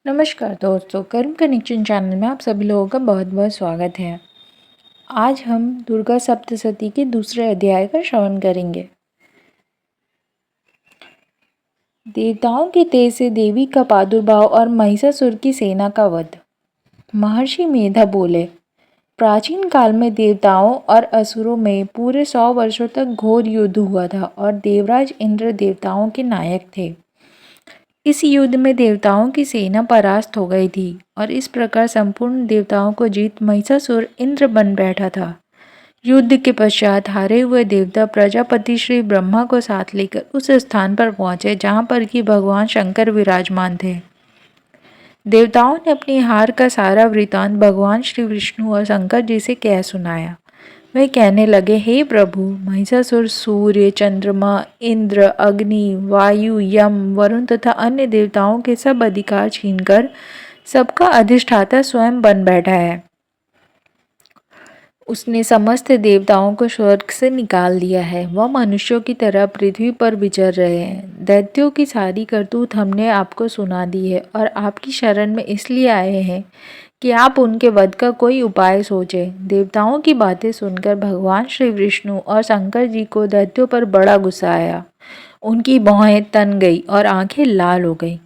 नमस्कार दोस्तों, कर्म कनेक्शन चैनल में आप सभी लोगों का बहुत बहुत स्वागत है। आज हम दुर्गा सप्तशती के दूसरे अध्याय का श्रवण करेंगे। देवताओं के तेज से देवी का प्रादुर्भाव और महिषासुर की सेना का वध। महर्षि मेधा बोले, प्राचीन काल में देवताओं और असुरों में पूरे 100 वर्षों तक घोर युद्ध हुआ था और देवराज इंद्र देवताओं के नायक थे। इस युद्ध में देवताओं की सेना परास्त हो गई थी और इस प्रकार संपूर्ण देवताओं को जीत महिषासुर इंद्र बन बैठा था। युद्ध के पश्चात हारे हुए देवता प्रजापति श्री ब्रह्मा को साथ लेकर उस स्थान पर पहुंचे जहां पर कि भगवान शंकर विराजमान थे। देवताओं ने अपनी हार का सारा वृतांत भगवान श्री विष्णु और शंकर जी से कह सुनाया। वे कहने लगे, हे प्रभु, महिषासुर सूर्य, चंद्रमा, इंद्र, अग्नि, वायु, यम, वरुण तथा अन्य देवताओं के सब अधिकार छीनकर सबका अधिष्ठाता स्वयं बन बैठा है। उसने समस्त देवताओं को स्वर्ग से निकाल दिया है। वह मनुष्यों की तरह पृथ्वी पर विचर रहे हैं। दैत्यों की सारी करतूत हमने आपको सुना दी है और आपकी शरण में इसलिए आए हैं कि आप उनके वध का कोई उपाय सोचें। देवताओं की बातें सुनकर भगवान श्री विष्णु और शंकर जी को दैत्यों पर बड़ा गुस्सा आया। उनकी भौहें तन गई और आंखें लाल हो गई।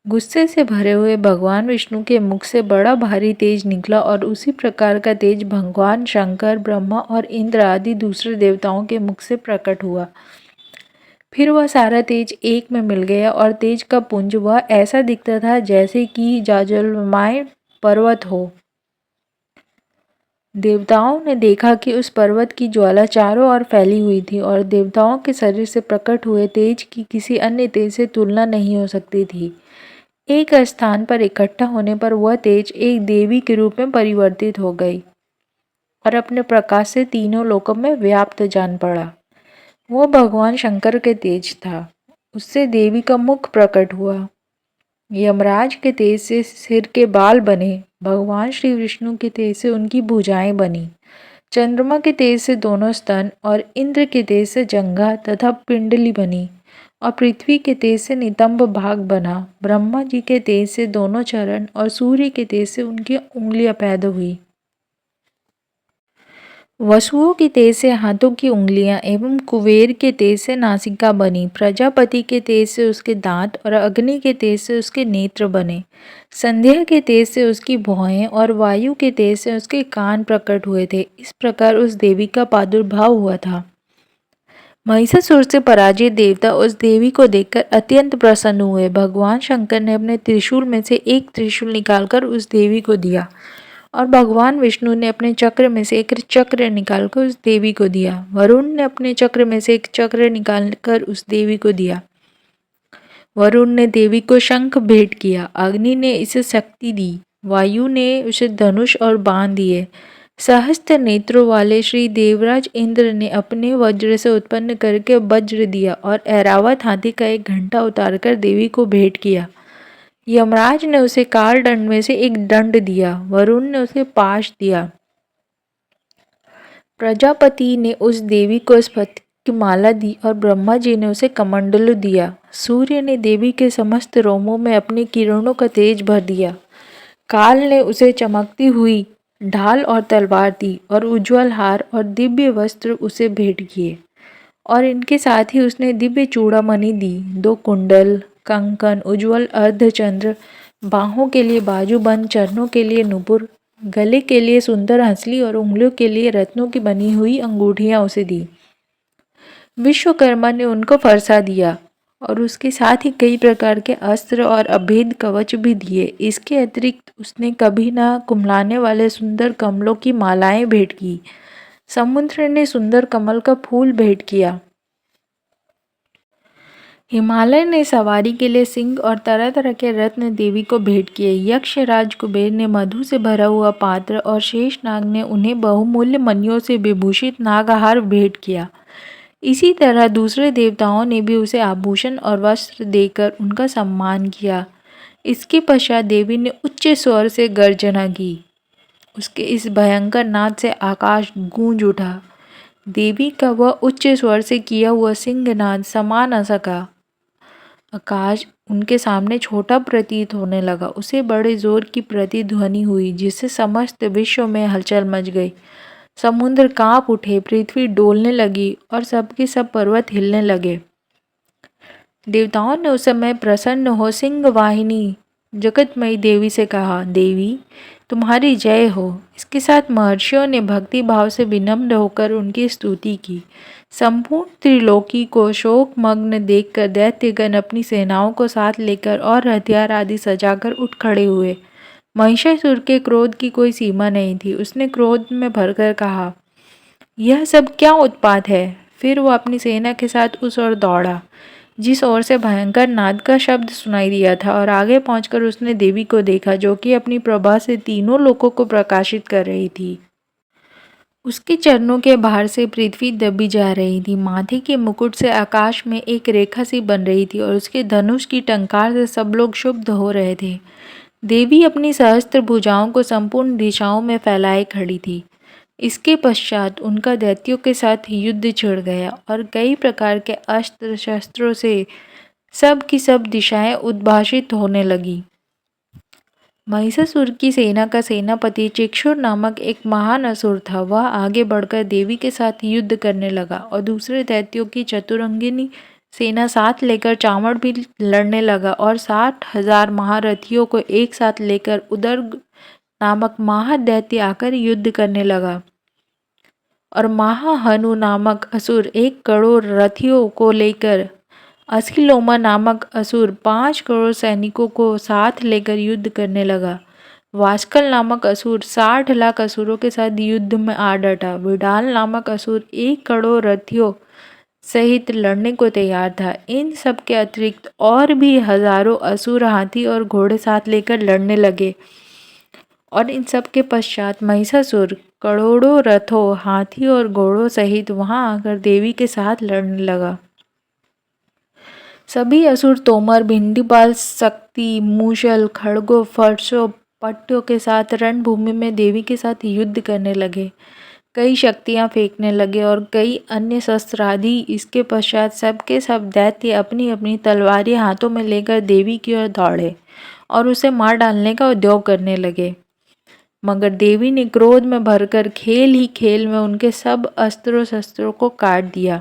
गुस्से से भरे हुए भगवान विष्णु के मुख से बड़ा भारी तेज निकला और उसी प्रकार का तेज भगवान शंकर, ब्रह्मा और इंद्र आदि दूसरे देवताओं के मुख से प्रकट हुआ। फिर वह सारा तेज एक में मिल गया और तेज का पुंज वह ऐसा दिखता था जैसे कि जाजलमय पर्वत हो। देवताओं ने देखा कि उस पर्वत की ज्वाला चारों ओर फैली हुई थी और देवताओं के शरीर से प्रकट हुए तेज की किसी अन्य तेज से तुलना नहीं हो सकती थी। एक स्थान पर इकट्ठा होने पर वह तेज एक देवी के रूप में परिवर्तित हो गई और अपने प्रकाश से तीनों लोकों में व्याप्त जान पड़ा। वो भगवान शंकर के तेज था। उससे देवी का मुख प्रकट हुआ। यमराज के तेज से सिर के बाल बने। भगवान श्री विष्णु के तेज से उनकी भुजाएं बनी। चंद्रमा के तेज से दोनों स्तन और इंद्र के तेज से जंघा तथा पिंडली बनी और पृथ्वी के तेज से नितंब भाग बना। ब्रह्मा जी के तेज से दोनों चरण और सूर्य के तेज से उनकी उंगलियां पैदा हुई। वसुओं के तेज से हाथों की उंगलियां एवं कुबेर के तेज से नासिका बनी। प्रजापति के तेज से उसके दांत और अग्नि के तेज से उसके नेत्र बने। संध्या के तेज से उसकी भौहें और वायु के तेज से उसके कान प्रकट हुए थे। इस प्रकार उस देवी का प्रादुर्भाव हुआ था। महिषासुर से पराजित देवता उस देवी को देखकर अत्यंत प्रसन्न हुए। भगवान शंकर ने अपने त्रिशूल में से एक त्रिशूल निकालकर उस देवी को दिया और भगवान विष्णु ने अपने चक्र में से एक चक्र निकालकर उस देवी को दिया। वरुण ने अपने चक्र में से एक चक्र निकालकर उस देवी को दिया। वरुण ने देवी को शंख भेंट किया। अग्नि ने इसे शक्ति दी। वायु ने उसे धनुष और बाण दिए। सहस्त्र नेत्रों वाले श्री देवराज इंद्र ने अपने वज्र से उत्पन्न करके वज्र दिया और ऐरावत हाथी का एक घंटा उतारकर देवी को भेंट किया। यमराज ने उसे काल दंड में से एक दंड दिया। वरुण ने उसे पाश दिया। प्रजापति ने उस देवी को स्फटिक की माला दी और ब्रह्मा जी ने उसे कमंडलू दिया। सूर्य ने देवी के समस्त रोमों में अपनी किरणों का तेज भर दिया। काल ने उसे चमकती हुई ढाल और तलवार दी और उज्ज्वल हार और दिव्य वस्त्र उसे भेंट किए और इनके साथ ही उसने दिव्य चूड़ामणि दी। 2 कुंडल, कंकन, उज्ज्वल अर्धचंद्र, बाहों के लिए बाजूबंद, चरणों के लिए नुपुर, गले के लिए सुंदर हंसली और उंगलियों के लिए रत्नों की बनी हुई अंगूठियां उसे दी। विश्वकर्मा ने उनको फरसा दिया और उसके साथ ही कई प्रकार के अस्त्र और अभेद कवच भी दिए। इसके अतिरिक्त उसने कभी ना कुम्हलाने वाले सुंदर कमलों की मालाएं भेंट की। समुद्र ने सुंदर कमल का फूल भेंट किया। हिमालय ने सवारी के लिए सिंह और तरह तरह के रत्न देवी को भेंट किए। यक्षराज कुबेर ने मधु से भरा हुआ पात्र और शेषनाग ने उन्हें बहुमूल्य मणियों से विभूषित नागहार भेंट किया। इसी तरह दूसरे देवताओं ने भी उसे आभूषण और वस्त्र देकर उनका सम्मान किया। इसके पश्चात देवी ने उच्च स्वर से गर्जना की। उसके इस भयंकर नाद से आकाश गूंज उठा। देवी का वह उच्च स्वर से किया हुआ सिंहनाद समा न सका। आकाश उनके सामने छोटा प्रतीत होने लगा। उसे बड़े जोर की प्रतिध्वनि हुई जिससे समस्त विश्व में हलचल मच गई। समुद्र कांप उठे, पृथ्वी डोलने लगी और सबके सब पर्वत हिलने लगे। देवताओं ने उस समय प्रसन्न हो सिंह वाहिनी जगतमयी देवी से कहा, देवी तुम्हारी जय हो। इसके साथ महर्षियों ने भक्ति भाव से विनम्र होकर उनकी स्तुति की। संपूर्ण त्रिलोकी को शोक मग्न देखकर दैत्यगण अपनी सेनाओं को साथ लेकर और हथियार आदि सजाकर उठ खड़े हुए। महिषासुर के क्रोध की कोई सीमा नहीं थी। उसने क्रोध में भरकर कहा, यह सब क्या उत्पात है। फिर वो अपनी सेना के साथ उस ओर दौड़ा जिस ओर से भयंकर नाद का शब्द सुनाई दिया था, और आगे पहुंचकर उसने देवी को देखा जो कि अपनी प्रभा से तीनों लोकों को प्रकाशित कर रही थी। उसके चरणों के बाहर से पृथ्वी दबी जा रही थी। माथे के मुकुट से आकाश में एक रेखा सी बन रही थी और उसके धनुष की टंकार से सब लोग क्षुब्ध हो रहे थे। देवी अपनी सहस्त्र भुजाओं को संपूर्ण दिशाओं में फैलाए खड़ी थी। इसके पश्चात उनका दैत्यों के साथ युद्ध छिड़ गया और कई प्रकार के अस्त्र शस्त्रों से सब की सब दिशाएं उद्भाषित होने लगी। महिषासुर की सेना का सेनापति चिक्षुर नामक एक महान असुर था। वह आगे बढ़कर देवी के साथ युद्ध करने लगा और दूसरे दैत्यों की चतुरंगिनी सेना साथ लेकर चामड़ भी लड़ने लगा और 60,000 महारथियों को एक साथ लेकर उदर्ग नामक महादैत्य आकर युद्ध करने लगा। और महाहनु नामक असुर 1 करोड़ रथियों को लेकर, असिलोमा नामक असुर 5 करोड़ सैनिकों को साथ लेकर युद्ध करने लगा। वास्कल नामक असुर 60 लाख असुरों के साथ युद्ध में आ डटा। विडाल नामक असुर 1 करोड़ रथियों सहित लड़ने को तैयार था। इन सब के अतिरिक्त और भी हजारों असुर हाथी और घोड़े साथ लेकर लड़ने लगे। और इन सब के पश्चात महिषासुर करोड़ों रथों, हाथी और घोड़ों सहित वहां आकर देवी के साथ लड़ने लगा। सभी असुर तोमर, भिंडीपाल, शक्ति, मूषल, खड़गों, फरसों, पट्टों के साथ रणभूमि में देवी के साथ युद्ध करने लगे। कई शक्तियां फेंकने लगे और कई अन्य शस्त्र आदि। इसके पश्चात सबके सब दैत्य अपनी अपनी तलवारें हाथों में लेकर देवी की ओर दौड़े और उसे मार डालने का उद्योग करने लगे। मगर देवी ने क्रोध में भरकर खेल ही खेल में उनके सब अस्त्रों शस्त्रों को काट दिया।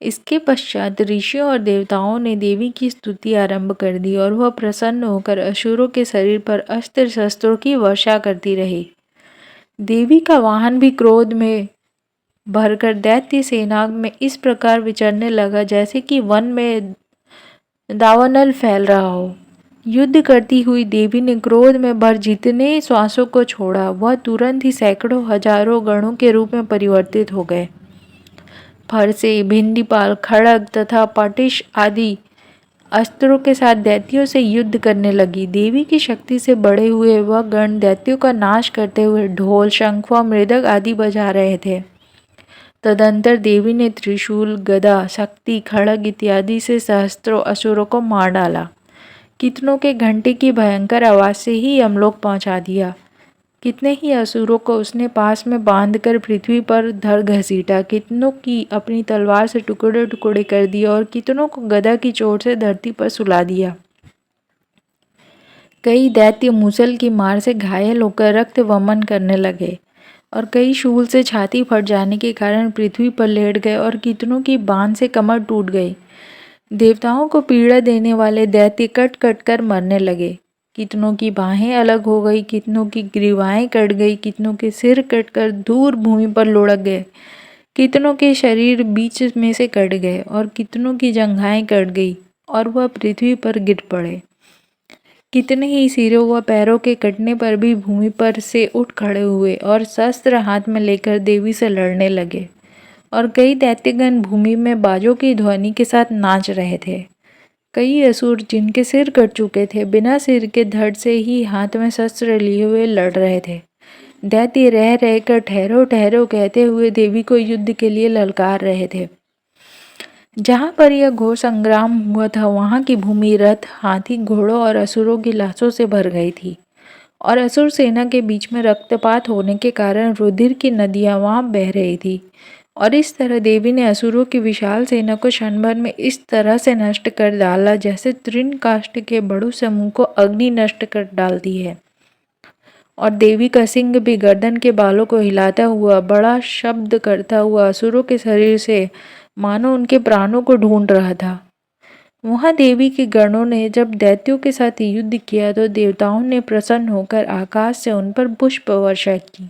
इसके पश्चात ऋषियों और देवताओं ने देवी की स्तुति आरंभ कर दी और वह प्रसन्न होकर असुरों के शरीर पर अस्त्र शस्त्रों की वर्षा करती रही। देवी का वाहन भी क्रोध में भरकर दैत्य सेना में इस प्रकार विचरने लगा जैसे कि वन में दावानल फैल रहा हो। युद्ध करती हुई देवी ने क्रोध में भर जितने श्वासों को छोड़ा वह तुरंत ही सैकड़ों हजारों गणों के रूप में परिवर्तित हो गए। फरसे, भिंडीपाल, खड़ग तथा पटिश आदि अस्त्रों के साथ दैत्यों से युद्ध करने लगी। देवी की शक्ति से बड़े हुए वह गण दैत्यों का नाश करते हुए ढोल, शंख व मृदंग आदि बजा रहे थे। तदंतर देवी ने त्रिशूल, गदा, शक्ति, खड़ग इत्यादि से सहस्त्रों असुरों को मार डाला। कितनों के घंटे की भयंकर आवाज से ही यमलोक पहुंचा दिया। कितने ही असुरों को उसने पास में बांधकर पृथ्वी पर धर घसीटा। कितनों की अपनी तलवार से टुकड़े टुकड़े कर दिया और कितनों को गदा की चोट से धरती पर सुला दिया। कई दैत्य मूसल की मार से घायल होकर रक्त वमन करने लगे और कई शूल से छाती फट जाने के कारण पृथ्वी पर लेट गए और कितनों की बांध से कमर टूट गई। देवताओं को पीड़ा देने वाले दैत्य कट कट कर मरने लगे। कितनों की बाहें अलग हो गई, कितनों की ग्रीवाएं कट गई, कितनों के सिर कटकर दूर भूमि पर लुढ़क गए, कितनों के शरीर बीच में से कट गए और कितनों की जंघाएं कट गई और वह पृथ्वी पर गिर पड़े। कितने ही सिरों व पैरों के कटने पर भी भूमि पर से उठ खड़े हुए और शस्त्र हाथ में लेकर देवी से लड़ने लगे। और कई दैत्यगण भूमि में बाजों की ध्वनि के साथ नाच रहे थे। कई असुर जिनके सिर कट चुके थे बिना सिर के धड़ से ही हाथ में शस्त्र लिए हुए लड़ रहे थे। दैत्य रह रहकर ठहरो ठहरो कहते हुए देवी को युद्ध के लिए ललकार रहे थे। जहाँ पर यह घोर संग्राम हुआ था वहाँ की भूमि रथ, हाथी, घोड़ों और असुरों की लाशों से भर गई थी और असुर सेना के बीच में रक्तपात होने के कारण रुधिर की नदियाँ वहाँ बह रही थी और इस तरह देवी ने असुरों की विशाल सेना को क्षण भर में इस तरह से नष्ट कर डाला जैसे तृणकाष्ठ के बड़ों समूह को अग्नि नष्ट कर डालती है। और देवी का सिंह भी गर्दन के बालों को हिलाता हुआ बड़ा शब्द करता हुआ असुरों के शरीर से मानो उनके प्राणों को ढूंढ रहा था। वहां देवी के गणों ने जब दैत्यों के साथ युद्ध किया तो देवताओं ने प्रसन्न होकर आकाश से उन पर पुष्प वर्षा की।